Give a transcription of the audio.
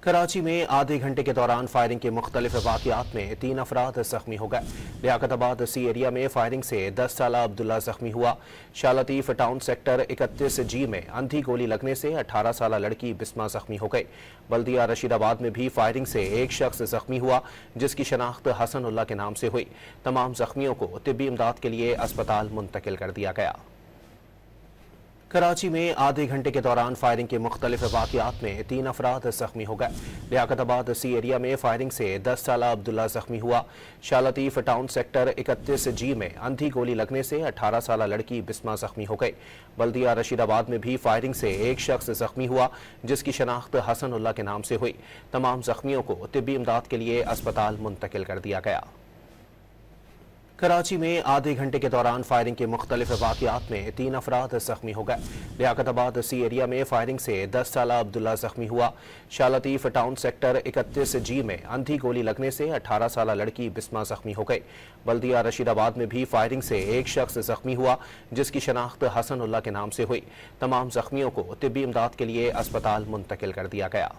कराची में आधे घंटे के दौरान फायरिंग के मुख्तलिफ वाक़यात में 3 अफराद जख्मी हो गए। लियाकताबाद सी एरिया में फायरिंग से 10 साला अब्दुल्ला जख्मी हुआ। Shah Latif town sector 31G में अंधी गोली लगने से 18 साला लड़की बिस्मा जख्मी हो गई। बल्दिया रशीदाबाद में भी फायरिंग से एक शख्स जख्मी हुआ, जिसकी शनाख्त हसन उल्लाह के नाम से हुई। तमाम जख्मियों को तिब्बी इमदाद के लिए अस्पताल मुंतकिल कर दिया गया। कराची में आधे घंटे के दौरान फायरिंग के मुख्तलिफ वाक़यात में 3 अफराद जख्मी हो गए। लियाकताबाद सी एरिया में फायरिंग से 10 साला अब्दुल्ला जख्मी हुआ। Shah Latif town sector 31G में अंधी गोली लगने से 18 साला लड़की बिस्मा जख्मी हो गई। बल्दिया रशीदाबाद में भी फायरिंग से एक शख्स जख्मी हुआ, जिसकी शनाख्त हसन उल्लाह के नाम से हुई। तमाम जख्मियों को तिब्बी इमदाद के लिए अस्पताल मुंतकिल कर दिया गया। कराची में आधे घंटे के दौरान फायरिंग के मुख्तलिफ वाक़यात में 3 अफराद जख्मी हो गए। लियाकताबाद सी एरिया में फायरिंग से 10 साला अब्दुल्ला जख्मी हुआ। Shah Latif town sector 31G में अंधी गोली लगने से 18 साला लड़की बिस्मा जख्मी हो गई। बल्दिया रशीदाबाद में भी फायरिंग से एक शख्स जख्मी हुआ, जिसकी शनाख्त हसन उल्लाह के नाम से हुई। तमाम जख्मियों को तिब्बी इमदाद के लिए अस्पताल मुंतकिल कर दिया गया।